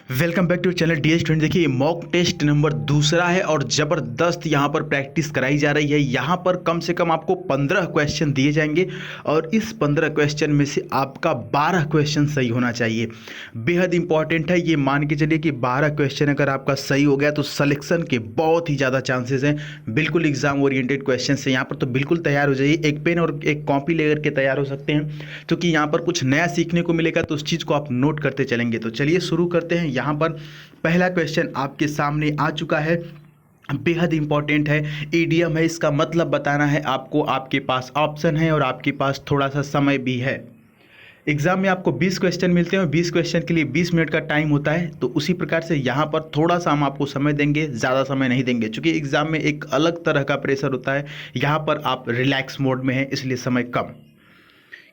Welcome back to channel the student. देखिए mock test number दूसरा है और ज़बरदस्त यहाँ पर प्रैक्टिस कराई जा रही है। यहाँ पर कम से कम आपको 15 क्वेश्चन दिए जाएंगे और इस 15 क्वेश्चन में से आपका 12 क्वेश्चन सही होना चाहिए। बेहद इंपॉर्टेंट है ये, मान के चलिए कि 12 क्वेश्चन अगर आपका सही हो गया तो सिलेक्शन के बहुत ही ज़्यादा चांसेस हैं। बिल्कुल एग्जाम ओरिएंटेड क्वेश्चन है यहाँ पर, तो बिल्कुल तैयार हो जाइए। एक पेन और एक कॉपी लेकर के तैयार हो सकते हैं क्योंकि यहाँ पर कुछ नया सीखने को मिलेगा, तो उस चीज़ को आप नोट करते चलेंगे। तो चलिए शुरू करते हैं। यहाँ पर पहला क्वेश्चन आपके सामने आ चुका है, बेहद इंपॉर्टेंट है, ईडीएम है, इसका मतलब बताना है आपको। आपके पास ऑप्शन है और आपके पास थोड़ा सा समय भी है। एग्जाम में आपको 20 क्वेश्चन मिलते हैं और 20 क्वेश्चन के लिए 20 मिनट का टाइम होता है, तो उसी प्रकार से यहाँ पर थोड़ा सा हम आपको समय देंगे, ज़्यादा समय नहीं देंगे क्योंकि एग्जाम में एक अलग तरह का प्रेशर होता है। यहाँ पर आप रिलैक्स मोड में हैं इसलिए समय कम।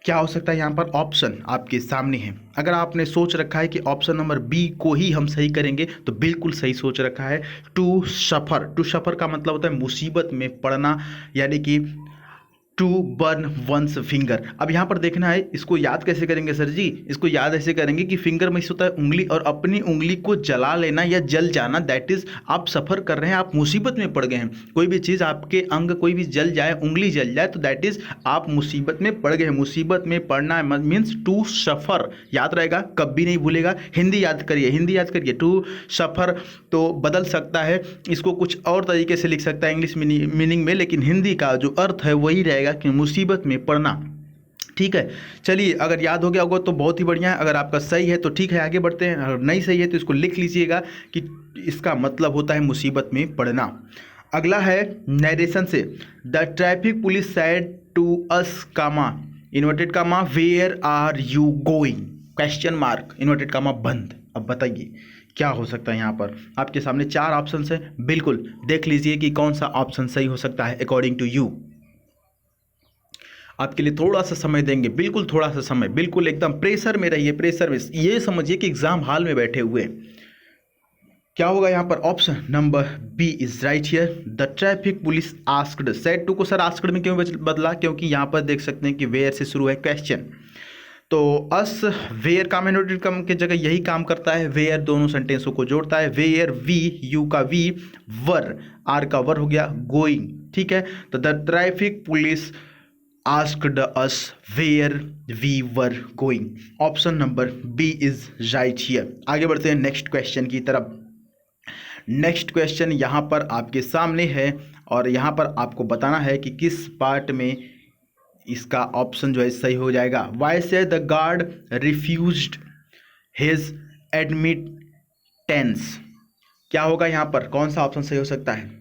क्या हो सकता है यहाँ पर? ऑप्शन आपके सामने है। अगर आपने सोच रखा है कि ऑप्शन नंबर बी को ही हम सही करेंगे तो बिल्कुल सही सोच रखा है। टू सफ़र, टू सफ़र का मतलब होता है मुसीबत में पड़ना, यानी कि टू बर्न वंस फिंगर। अब यहाँ पर देखना है इसको याद कैसे करेंगे सर जी। इसको याद ऐसे करेंगे कि फिंगर में होता है उंगली, और अपनी उंगली को जला लेना या जल जाना, दैट इज आप सफ़र कर रहे हैं, आप मुसीबत में पड़ गए हैं। कोई भी चीज़ आपके अंग कोई भी जल जाए, उंगली जल जाए, तो दैट इज आप मुसीबत में पड़ गए हैं। मुसीबत में पड़ना मीन्स टू सफ़र, याद रहेगा, कभी नहीं भूलेगा। हिंदी याद करिए, हिंदी याद करिए। टू सफ़र तो बदल सकता है, इसको कुछ और तरीके से लिख सकता है इंग्लिश मीनिंग में, लेकिन हिंदी का जो अर्थ है वही रहेगा कि मुसीबत में पड़ना। ठीक है, चलिए अगर याद हो गया होगा तो बहुत ही बढ़िया है। अगर आपका सही है तो ठीक है, आगे बढ़ते हैं। अगर नहीं सही है तो इसको लिख लीजिएगा कि इसका मतलब होता है मुसीबत में पड़ना। अगला है नरेशन से, the traffic police said to us comma inverted comma where are you going question mark inverted comma बंद। अब बताइए क्या हो सकता है यहाँ पर? आपके सामने 4 ऑप्शन है, बिल्कुल देख लीजिए कि कौन सा ऑप्शन सही हो सकता है अकॉर्डिंग टू यू। आपके लिए थोड़ा सा समय देंगे, बिल्कुल थोड़ा सा समय, बिल्कुल एकदम प्रेशर में रहिए, प्रेशर में। ये समझिए कि एग्जाम हॉल में बैठे हुए। क्या होगा यहाँ पर? Option number B is right here, the traffic police asked. Said to को सर आस्क्ड में क्यों बदला? क्योंकि यहाँ पर देख सकते हैं कि वेयर से शुरू है क्वेश्चन, तो अस वेयर काम एंड कम की जगह यही काम करता है। वेयर दोनों सेंटेंसों को जोड़ता है। वेयर वी, यू का वी, वर आर का वर हो गया, गोइंग। ठीक है, तो the traffic police asked us where we were going. Option number B is right here. आगे बढ़ते हैं नेक्स्ट क्वेश्चन की तरफ। नेक्स्ट क्वेश्चन यहाँ पर आपके सामने है और यहाँ पर आपको बताना है कि किस पार्ट में इसका ऑप्शन जो है सही हो जाएगा। वाई से the guard refused his admittance. क्या होगा यहाँ पर? कौन सा ऑप्शन सही हो सकता है?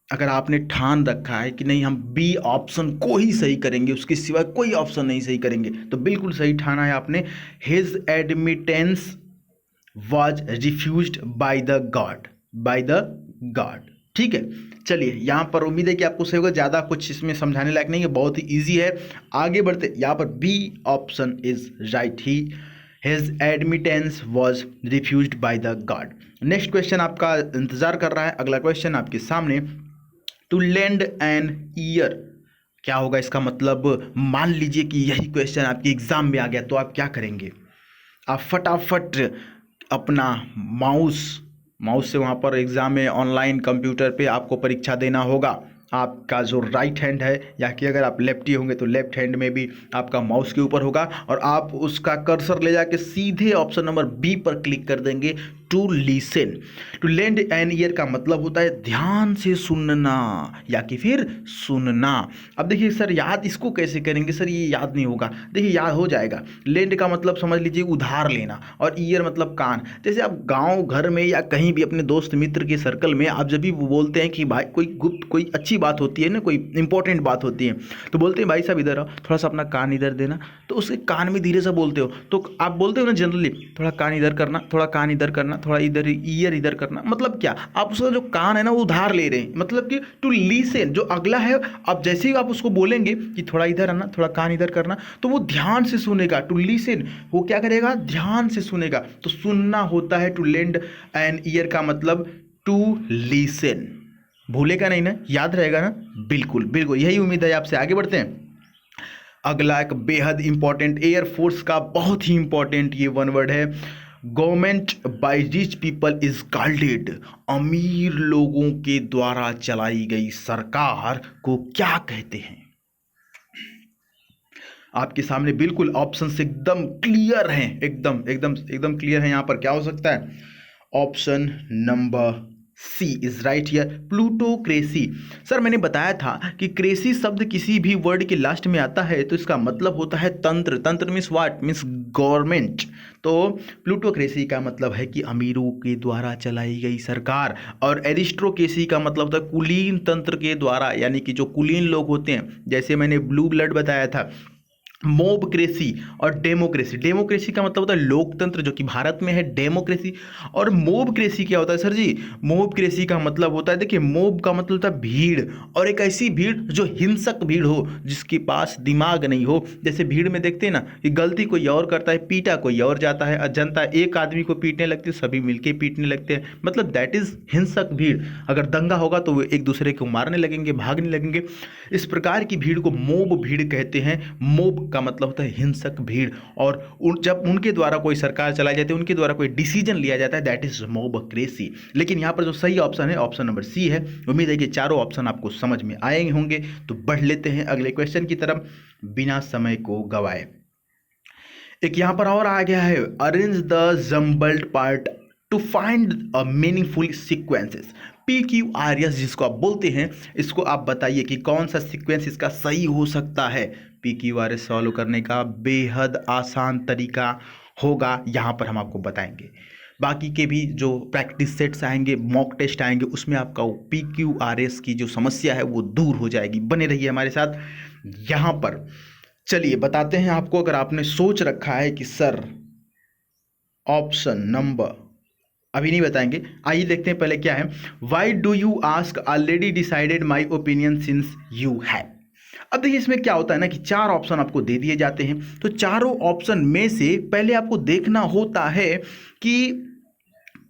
अगर आपने ठान रखा है कि नहीं हम बी ऑप्शन को ही सही करेंगे, उसके सिवा कोई ऑप्शन नहीं सही करेंगे, तो बिल्कुल सही ठाना है आपने। His admittance was refused by the God, bye the God. ठीक है, चलिए यहाँ पर उम्मीद है कि आपको सही होगा, ज़्यादा कुछ इसमें समझाने लायक नहीं है, बहुत ही ईजी है। आगे बढ़ते, यहाँ पर B option is right, he his admittance was refused by the god. Next question आपका इंतजार कर रहा है। अगला क्वेश्चन आपके सामने, टू लेंड एन ईयर। क्या होगा इसका मतलब? मान लीजिए कि यही क्वेश्चन आपके एग्जाम में आ गया तो आप क्या करेंगे? आप फटाफट अपना माउस से वहाँ पर एग्जाम में ऑनलाइन कंप्यूटर पे आपको परीक्षा देना होगा। आपका जो राइट हैंड है, या कि अगर आप लेफ्टी होंगे तो लेफ्ट हैंड में भी आपका माउस के ऊपर होगा, और आप उसका कर्सर ले जाके सीधे ऑप्शन नंबर बी पर क्लिक कर देंगे, to listen. To lend an ear का मतलब होता है ध्यान से सुनना या कि फिर सुनना। अब देखिए सर याद इसको कैसे करेंगे? सर ये याद नहीं होगा। देखिए याद हो जाएगा। लेंड का मतलब समझ लीजिए उधार लेना, और ईयर मतलब कान। जैसे आप गांव घर में या कहीं भी अपने दोस्त मित्र के सर्कल में आप जब भी वो बोलते हैं कि भाई कोई गुप्त कोई अच्छी बात होती है ना, कोई इंपॉर्टेंट बात होती है, तो बोलते हैं भाई साहब इधर आओ, थोड़ा सा अपना कान इधर देना, तो उसके कान में धीरे से बोलते हो, तो आप बोलते हो ना जनरली, थोड़ा कान इधर करना, थोड़ा कान इधर करना, थोड़ा इधर ईयर इधर करना। मतलब क्या? आप उसका जो कान है ना वो उधार ले रहे हैं, मतलब कि टू लिसन जो अगला है, अब जैसे ही आप उसको बोलेंगे कि थोड़ा इधर आना, थोड़ा कान इधर करना, तो वो ध्यान से सुनेगा। टू लिसन वो क्या करेगा? ध्यान से सुनेगा। तो सुनना होता है टू लेंड एन ईयर का मतलब टू लिसन। भूलेगा नहीं ना, याद रहेगा ना? बिल्कुल बिल्कुल, यही उम्मीद है आपसे। आगे बढ़ते हैं। अगला एक बेहद इंपॉर्टेंट, एयरफोर्स का बहुत ही इंपॉर्टेंट ये वन वर्ड है, government by rich people is called, अमीर लोगों के द्वारा चलाई गई सरकार को क्या कहते हैं? आपके सामने बिल्कुल ऑप्शंस एकदम क्लियर हैं, एकदम एकदम एकदम क्लियर है। यहां पर क्या हो सकता है? Option number C is right here, plutocracy. Sir मैंने बताया था कि क्रेसी शब्द किसी भी वर्ड के लास्ट में आता है तो इसका मतलब होता है तंत्र। तंत्र मीन्स व्हाट? Means government. तो प्लूटोक्रेसी का मतलब है कि अमीरों के द्वारा चलाई गई सरकार, और एरिस्टोक्रेसी का मतलब होता है कुलीन तंत्र के द्वारा, यानी कि जो कुलीन लोग होते हैं, जैसे मैंने ब्लू ब्लड बताया था। मोबक्रेसी और डेमोक्रेसी, डेमोक्रेसी का मतलब होता है लोकतंत्र जो कि भारत में है, डेमोक्रेसी। और मोबक्रेसी क्या होता है सर जी? मोबक्रेसी का मतलब होता है, देखिए मोब का मतलब होता है भीड़, और एक ऐसी भीड़ जो हिंसक भीड़ हो, जिसके पास दिमाग नहीं हो। जैसे भीड़ में देखते हैं ना कि गलती कोई और करता है, पीटा कोई और जाता है, जनता एक आदमी को पीटने लगती है, सभी मिलके पीटने लगते हैं, मतलब दैट इज हिंसक भीड़। अगर दंगा होगा तो वो एक दूसरे को मारने लगेंगे, भागने लगेंगे। इस प्रकार की भीड़ को मोब भीड़ कहते हैं। मोब का मतलब होता है हिंसक भीड़, और जब उनके द्वारा कोई सरकार चलाई जाती है, उनके द्वारा कोई डिसीजन लिया जाता है, दैट इज मोबक्रेसी। लेकिन यहाँ पर जो सही ऑप्शन है ऑप्शन नंबर सी है। उम्मीद है कि चारों ऑप्शन आपको समझ में आए होंगे। तो बढ़ लेते हैं अगले क्वेश्चन की तरफ बिना समय को गवाए। एक यहाँ पर और आ गया है, arrange the jumbled part two find a meaningful sequences. PQRS जिसको आप बोलते हैं, इसको आप बताइए कि कौन सा सीक्वेंस इसका सही हो सकता है। PQRS सॉल्व करने का बेहद आसान तरीका होगा, यहाँ पर हम आपको बताएंगे। बाकी के भी जो प्रैक्टिस सेट्स आएंगे, मॉक टेस्ट आएंगे, उसमें आपका PQRS की जो समस्या है वो दूर हो जाएगी। बने रहिए हमारे साथ यहाँ पर। चलिए बताते हैं आपको, अगर आपने सोच रखा है कि सर ऑप्शन नंबर, अभी नहीं बताएंगे, आइए देखते हैं पहले क्या है। Why do you ask already decided my opinion since you have. अब देखिए इसमें क्या होता है ना कि चार ऑप्शन आपको दे दिए जाते हैं, तो चारों ऑप्शन में से पहले आपको देखना होता है कि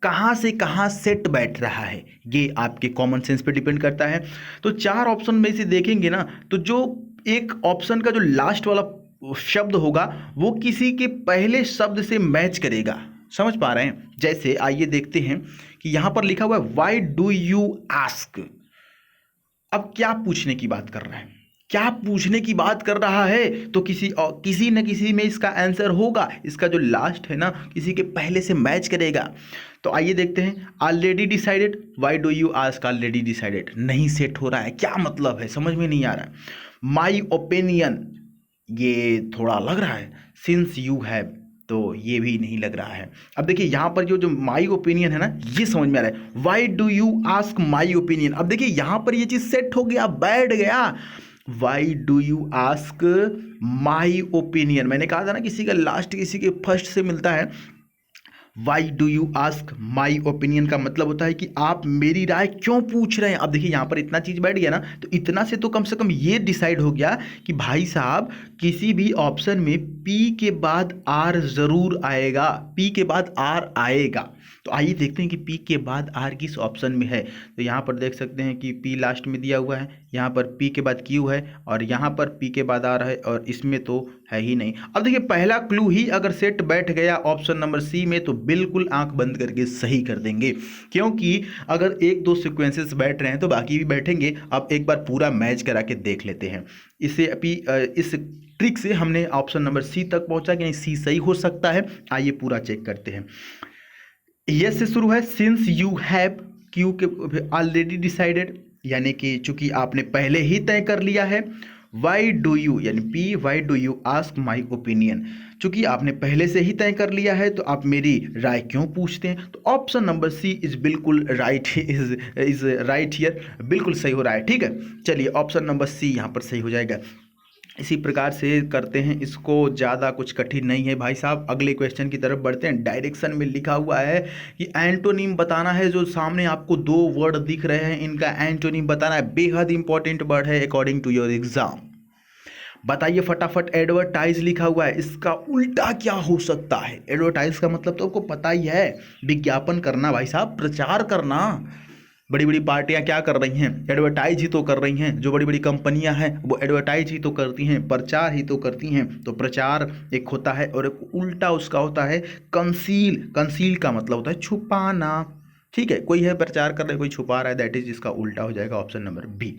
कहाँ से कहाँ सेट बैठ रहा है। ये आपके कॉमन सेंस पे डिपेंड करता है। तो चार ऑप्शन में से देखेंगे ना, तो जो एक ऑप्शन का जो लास्ट वाला शब्द होगा वो किसी के पहले शब्द से मैच करेगा। समझ पा रहे हैं? जैसे आइए देखते हैं कि यहां पर लिखा हुआ है व्हाई डू यू आस्क। अब क्या पूछने की बात कर रहा है? क्या पूछने की बात कर रहा है? तो किसी न किसी में इसका आंसर होगा। इसका जो लास्ट है ना, किसी के पहले से मैच करेगा। तो आइए देखते हैं। Already decided, why do you ask already decided, नहीं सेट हो रहा है। क्या मतलब है? समझ में नहीं आ रहा है। माई ओपिनियन, ये थोड़ा लग रहा है। सिंस यू हैव, तो ये भी नहीं लग रहा है। अब देखिए यहाँ पर जो माई ओपिनियन है ना, ये समझ में आ रहा है। Why do you ask my opinion, अब देखिए यहाँ पर ये चीज सेट हो गया, बैठ गया। Why do you ask my opinion, मैंने कहा था ना किसी का लास्ट किसी के फर्स्ट से मिलता है। Why do you ask my opinion का मतलब होता है कि आप मेरी राय क्यों पूछ रहे हैं। अब देखिए यहाँ पर इतना चीज बैठ गया ना, तो इतना से तो कम से कम ये डिसाइड हो गया कि भाई साहब किसी भी ऑप्शन में पी के बाद आर जरूर आएगा, पी के बाद आर आएगा। तो आइए देखते हैं कि पी के बाद आर किस ऑप्शन में है। तो यहाँ पर देख सकते हैं कि पी लास्ट में दिया हुआ है, यहाँ पर पी के बाद क्यू है, और यहाँ पर पी के बाद आर है, और इसमें तो है ही नहीं। अब देखिए पहला क्लू ही अगर सेट बैठ गया ऑप्शन नंबर सी में, तो बिल्कुल आंख बंद करके सही कर देंगे, क्योंकि अगर एक दो सीक्वेंसेस बैठ रहे हैं तो बाकी भी बैठेंगे। अब एक बार पूरा मैच करा के देख लेते हैं। इसे अभी इस ट्रिक से हमने ऑप्शन नंबर सी तक पहुंचा कि नहीं सी सही हो सकता है। आइए पूरा चेक करते हैं। यस से शुरू है, सिंस यू हैव, क्यू के ऑलरेडी डिसाइडेड, यानी कि चूंकि आपने पहले ही तय कर लिया है। वाई डू यू यानी P, why do you ask my opinion, चूंकि आपने पहले से ही तय कर लिया है तो आप मेरी राय क्यों पूछते हैं। तो ऑप्शन नंबर सी इज बिल्कुल राइट, इज राइट हियर, बिल्कुल सही हो रहा है। ठीक है, चलिए ऑप्शन नंबर सी यहाँ पर सही हो जाएगा। इसी प्रकार से करते हैं इसको, ज़्यादा कुछ कठिन नहीं है भाई साहब। अगले क्वेश्चन की तरफ बढ़ते हैं। डायरेक्शन में लिखा हुआ है कि एंटोनिम बताना है। जो सामने आपको दो वर्ड दिख रहे हैं, इनका एंटोनिम बताना है। बेहद इंपॉर्टेंट वर्ड है अकॉर्डिंग टू योर एग्जाम। बताइए फटाफट। एडवर्टाइज लिखा हुआ है, इसका उल्टा क्या हो सकता है? एडवर्टाइज का मतलब तो आपको पता ही है, विज्ञापन करना भाई साहब, प्रचार करना। बड़ी बड़ी पार्टियां क्या कर रही हैं, एडवर्टाइज ही तो कर रही हैं। जो बड़ी बड़ी कंपनियां हैं वो एडवर्टाइज ही तो करती हैं, प्रचार ही तो करती हैं। तो प्रचार एक होता है और एक उल्टा उसका होता है कंसील। कंसील का मतलब होता है छुपाना, ठीक है। कोई है प्रचार कर रहा है, कोई छुपा रहा है, दैट इज इसका उल्टा हो जाएगा ऑप्शन नंबर बी।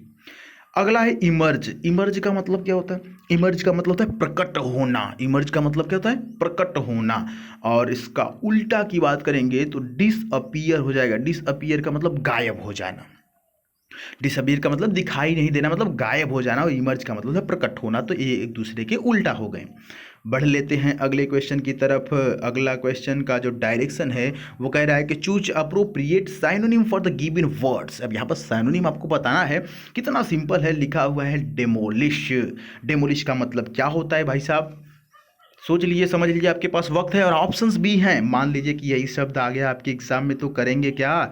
अगला है इमर्ज। इमर्ज का मतलब क्या होता है? इमर्ज का मतलब होता है प्रकट होना। इमर्ज का मतलब क्या होता है? प्रकट होना। और इसका उल्टा की बात करेंगे तो डिसअपीयर हो जाएगा। डिसअपीयर का मतलब गायब हो जाना। डिसअपीयर का मतलब दिखाई नहीं देना, मतलब गायब हो जाना। और इमर्ज का मतलब है प्रकट होना। तो ये एक दूसरे के उल्टा हो गए। बढ़ लेते हैं अगले क्वेश्चन की तरफ। अगला क्वेश्चन का जो डायरेक्शन है वो कह रहा है कि choose appropriate synonym for the given words. अब यहाँ पर साइनोनिम आपको बताना है, कितना सिंपल है। लिखा हुआ है डेमोलिश। डेमोलिश का मतलब क्या होता है भाई साहब? सोच लीजिए, समझ लीजिए, आपके पास वक्त है और ऑप्शंस भी हैं। मान लीजिए कि यही शब्द आ गया आपके एग्जाम में, तो करेंगे क्या?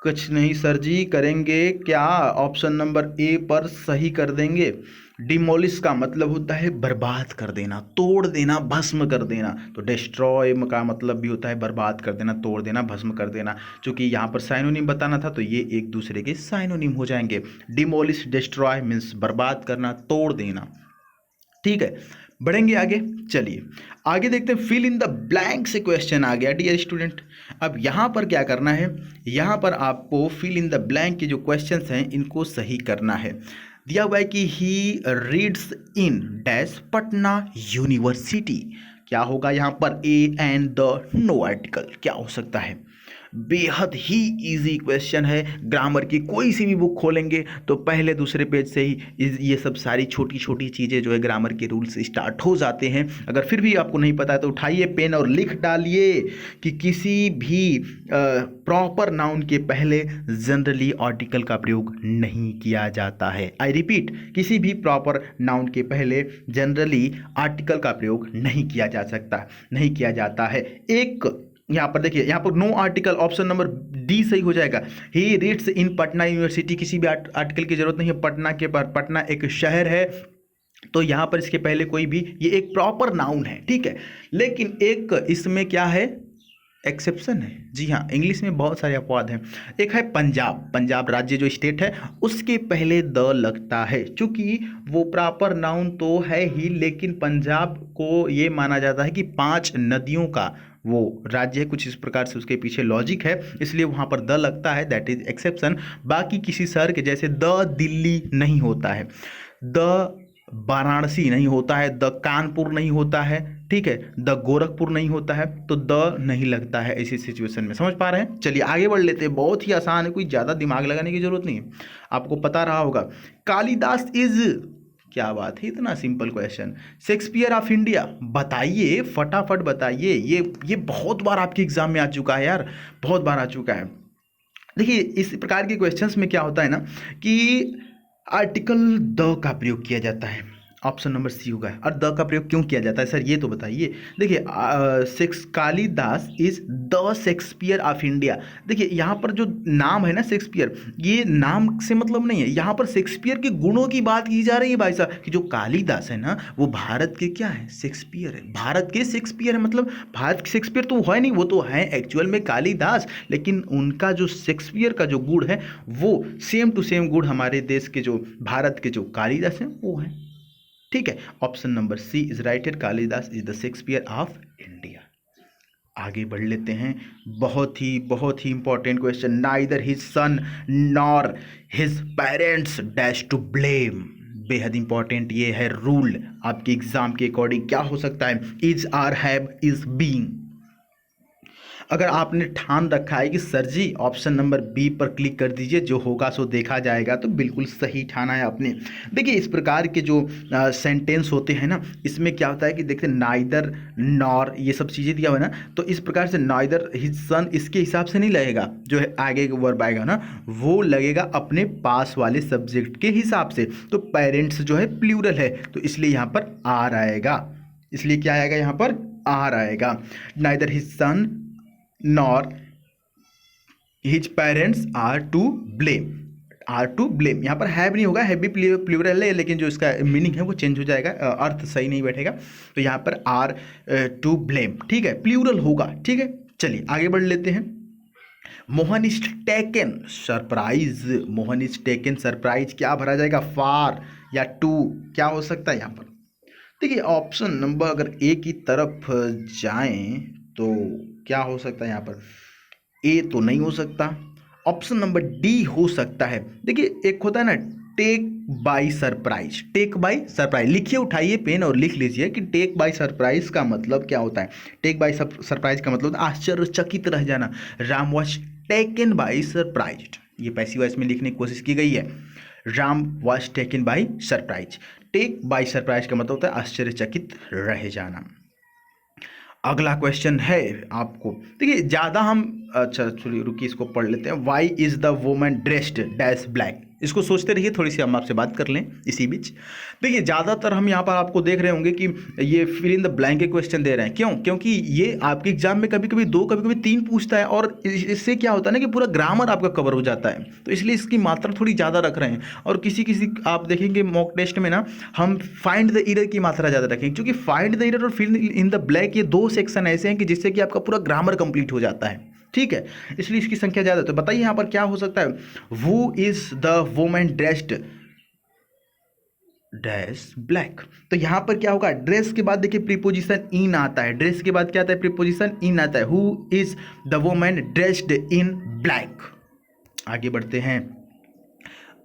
कुछ नहीं सर जी, करेंगे क्या? ऑप्शन नंबर ए पर सही कर देंगे। डिमोलिश का मतलब होता है बर्बाद कर देना, तोड़ देना, भस्म कर देना। तो डिस्ट्रॉय का मतलब भी होता है बर्बाद कर देना, तोड़ देना, भस्म कर देना। चूंकि यहाँ पर साइनोनिम बताना था तो ये एक दूसरे के साइनोनिम हो जाएंगे। डिमोलिश, डिस्ट्रॉय मीन्स बर्बाद करना, तोड़ देना, ठीक है। बढ़ेंगे आगे, चलिए आगे देखते हैं। फिल इन द ब्लैंक से क्वेश्चन आ गया डियर स्टूडेंट। अब यहाँ पर क्या करना है? यहाँ पर आपको फिल इन द ब्लैंक के जो क्वेश्चंस हैं इनको सही करना है। दिया हुआ है कि he reads in dash Patna university. क्या होगा यहाँ पर? A and the no article. क्या हो सकता है? बेहद ही इजी क्वेश्चन है। ग्रामर की कोई सी भी बुक खोलेंगे तो पहले दूसरे पेज से ही ये सब सारी छोटी छोटी चीज़ें जो है ग्रामर के रूल्स स्टार्ट हो जाते हैं। अगर फिर भी आपको नहीं पता है तो उठाइए पेन और लिख डालिए कि किसी भी प्रॉपर नाउन के पहले जनरली आर्टिकल का प्रयोग नहीं किया जाता है। आई रिपीट, किसी भी प्रॉपर नाउन के पहले जनरली आर्टिकल का प्रयोग नहीं किया जा सकता, नहीं किया जाता है। एक यहाँ पर देखिए, यहाँ पर no article, option number D सही हो जाएगा। He reads in Patna university, किसी भी आर्टिकल की जरूरत नहीं है। पटना के पर, पटना एक शहर है तो यहाँ पर इसके पहले कोई भी, ये एक प्रॉपर नाउन है, ठीक है। लेकिन एक इसमें क्या है? एक्सेप्शन है। जी हाँ, इंग्लिश में बहुत सारे अपवाद हैं। एक है पंजाब। पंजाब राज्य जो स्टेट है उसके पहले द लगता है। चूंकि वो प्रॉपर नाउन तो है ही, लेकिन पंजाब को ये माना जाता है कि 5 नदियों का वो राज्य है, कुछ इस प्रकार से उसके पीछे लॉजिक है, इसलिए वहाँ पर द लगता है, दैट इज एक्सेप्शन। बाकी किसी शहर के जैसे द दिल्ली नहीं होता है, द वाराणसी नहीं होता है, द कानपुर नहीं होता है, ठीक है, द गोरखपुर नहीं होता है, तो द नहीं लगता है ऐसी सिचुएशन में। समझ पा रहे हैं? चलिए आगे बढ़ लेते हैं। बहुत ही आसान है, कोई ज़्यादा दिमाग लगाने की जरूरत नहीं है, आपको पता रहा होगा। कालिदास इज, क्या बात है, इतना simple question. Shakespeare of India, बताइए फटाफट बताइए। ये बहुत बार आपके एग्जाम में आ चुका है यार, बहुत बार आ चुका है। देखिए इस प्रकार के क्वेश्चंस में क्या होता है ना कि आर्टिकल द का प्रयोग किया जाता है, ऑप्शन नंबर सी होगा। और द का प्रयोग क्यों किया जाता है सर, ये तो बताइए। देखिए Kalidas is the Shakespeare of India. देखिए यहाँ पर जो नाम है ना शेक्सपियर, ये नाम से मतलब नहीं है, यहाँ पर शेक्सपियर के गुणों की बात की जा रही है भाई साहब। कि जो कालिदास है ना वो भारत के क्या है? शेक्सपियर है, भारत के शेक्सपियर है। मतलब भारत के शेक्सपियर तो है नहीं, वो तो है एक्चुअल में कालिदास, लेकिन उनका जो शेक्सपियर का जो गुण है वो सेम टू सेम गुण हमारे देश के जो, भारत के जो कालिदास हैं वो है, ठीक है। Option number C is right है, Kalidas is the Shakespeare of India. आगे बढ़ लेते हैं। बहुत ही important question. Neither his son nor his parents dash to blame. बेहद इंपॉर्टेंट ये है रूल आपके एग्जाम के अकॉर्डिंग। क्या हो सकता है? Is, are, have, is, being. अगर आपने ठान रखा है कि sir ji option number B पर क्लिक कर दीजिए, जो होगा सो देखा जाएगा, तो बिल्कुल सही ठाना है आपने। देखिए इस प्रकार के जो सेंटेंस होते हैं ना, इसमें क्या होता है कि देखते नाइदर नॉर ये सब चीज़ें दिया हुआ है ना, तो इस प्रकार से नाइदर हिज सन इसके हिसाब से नहीं लगेगा, जो है आगे का वर्ब आएगा ना वो लगेगा अपने पास वाले सब्जेक्ट के हिसाब से। तो पेरेंट्स जो है प्लूरल है, तो इसलिए यहाँ पर आर आएगा। इसलिए क्या आएगा यहाँ पर? आर आएगा। Neither his son nor his parents are to blame. Are to blame यहाँ पर हैव नहीं होगा, हैव भी प्लूरल है, लेकिन जो इसका मीनिंग है वो चेंज हो जाएगा, अर्थ सही नहीं बैठेगा। तो यहाँ पर आर टू ब्लेम, ठीक है, प्लूरल होगा, ठीक है। चलिए आगे बढ़ लेते हैं। Mohan is taken surprise, Mohan is taken surprise, क्या भरा जाएगा, फार या टू, क्या हो सकता है यहाँ पर। देखिए ऑप्शन नंबर अगर ए की तरफ जाएं तो क्या हो सकता है यहाँ पर, ए तो नहीं हो सकता, ऑप्शन नंबर डी हो सकता है। देखिए एक होता है ना take by surprise, take by surprise, लिखिए उठाइए पेन और लिख लीजिए कि टेक बाय सरप्राइज का मतलब क्या होता है। टेक बाय सरप्राइज का मतलब आश्चर्यचकित रह जाना। Ram was taken by surprise, ये पैसिव वॉइस में लिखने की कोशिश की गई है। Ram was taken by surprise, take by surprise का मतलब होता है आश्चर्यचकित रह जाना। अगला क्वेश्चन है आपको, देखिए ज़्यादा हम, अच्छा चलिए रुकिए इसको पढ़ लेते हैं। Why is the woman dressed dash black, इसको सोचते रहिए, थोड़ी सी हम आपसे बात कर लें इसी बीच। देखिए ज़्यादातर हम यहाँ पर आपको देख रहे होंगे कि ये फिल इन द ब्लैंक के क्वेश्चन दे रहे हैं। क्यों? क्योंकि ये आपके एग्जाम में कभी कभी 2 कभी कभी 3 पूछता है, और इससे क्या होता है ना कि पूरा ग्रामर आपका कवर हो जाता है, तो इसलिए इसकी मात्रा थोड़ी ज़्यादा रख रहे हैं। और किसी किसी आप देखेंगे मॉक टेस्ट में ना हम फाइंड द एरर की मात्रा ज़्यादा रखेंगे, क्योंकि फाइंड द एरर और फिल इन द ब्लैंक ये 2 सेक्शन ऐसे हैं कि जिससे कि आपका पूरा ग्रामर कंप्लीट हो जाता है, ठीक है, इसलिए इसकी संख्या ज़्यादा है। तो बताइए यहाँ पर क्या हो सकता है। वो is the woman dressed dress black, तो यहां पर क्या होगा, ड्रेस के बाद देखिए प्रीपोजिशन इन आता है, ड्रेस के बाद क्या आता है, प्रीपोजिशन इन आता है। Who is the woman dressed in black. आगे बढ़ते हैं,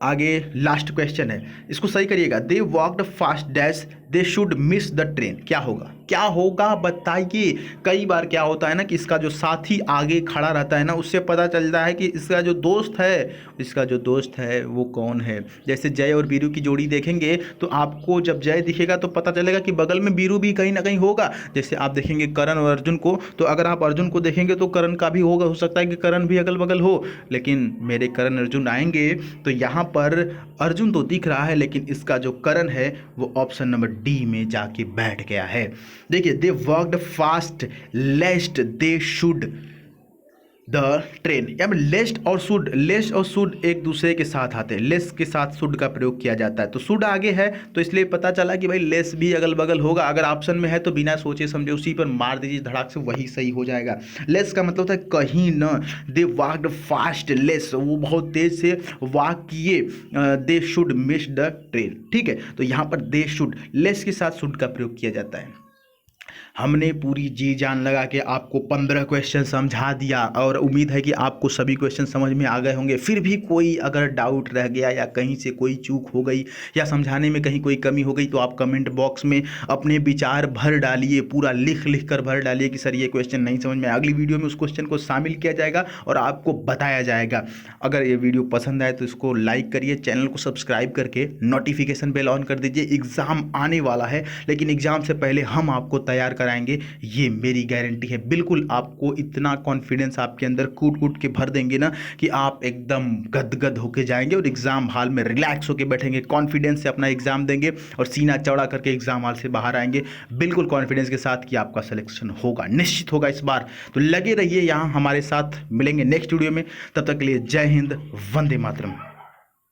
आगे लास्ट क्वेश्चन है, इसको सही करिएगा। They walked fast dash they should miss the train, क्या होगा, क्या होगा बताइए। कई बार क्या होता है ना कि इसका जो साथी आगे खड़ा रहता है ना, उससे पता चलता है कि इसका जो दोस्त है वो कौन है। जैसे जय और बीरू की जोड़ी देखेंगे तो आपको जब जय दिखेगा तो पता चलेगा कि बगल में बीरू भी कहीं ना कहीं होगा। जैसे आप देखेंगे करण और अर्जुन को, तो अगर आप अर्जुन को देखेंगे तो करण का भी होगा, हो सकता है कि करण भी अगल बगल हो, लेकिन मेरे करण अर्जुन आएंगे तो यहाँ पर अर्जुन तो दिख रहा है, लेकिन इसका जो करण है वो ऑप्शन नंबर डी में जाके बैठ गया है। देखिए they worked fast लेस्ट they should the train, यहाँ पर लेस्ट और शुड एक दूसरे के साथ आते हैं, लेस के साथ शुड का प्रयोग किया जाता है, तो शुड आगे है तो इसलिए पता चला कि भाई लेस भी अगल बगल होगा। अगर ऑप्शन में है तो बिना सोचे समझे उसी पर मार दीजिए धड़ाक से, वही सही हो जाएगा। लेस का मतलब होता है कहीं न, दे वॉकड फास्ट लेस, वो बहुत तेज से वॉक किए, दे शुड मिस द ट्रेन, ठीक है, तो यहाँ पर दे शुड लेस के साथ शुड का प्रयोग किया जाता है। हमने पूरी जी जान लगा के आपको 15 क्वेश्चन समझा दिया, और उम्मीद है कि आपको सभी क्वेश्चन समझ में आ गए होंगे। फिर भी कोई अगर डाउट रह गया या कहीं से कोई चूक हो गई या समझाने में कहीं कोई कमी हो गई तो आप कमेंट बॉक्स में अपने विचार भर डालिए, पूरा लिख कर भर डालिए कि सर ये क्वेश्चन नहीं समझ में। अगली वीडियो में उस क्वेश्चन को शामिल किया जाएगा और आपको बताया जाएगा। अगर ये वीडियो पसंद आए तो इसको लाइक करिए, चैनल को सब्सक्राइब करके नोटिफिकेशन बेल ऑन कर दीजिए। एग्ज़ाम आने वाला है, लेकिन एग्ज़ाम से पहले हम आपको तैयार कराएंगे, ये मेरी गारंटी है। बिल्कुल आपको इतना कॉन्फिडेंस आपके अंदर कूट के भर देंगे ना कि आप एकदम गदगद होके जाएंगे और एग्जाम हॉल में रिलैक्स होके बैठेंगे, कॉन्फिडेंस से अपना एग्जाम देंगे और सीना चौड़ा करके एग्जाम हॉल से बाहर आएंगे बिल्कुल कॉन्फिडेंस के साथ कि आपका सिलेक्शन होगा, निश्चित होगा इस बार। तो लगे रहिए यहाँ हमारे साथ, मिलेंगे नेक्स्ट वीडियो में, तब तक के लिए जय हिंद, वंदे मातरम।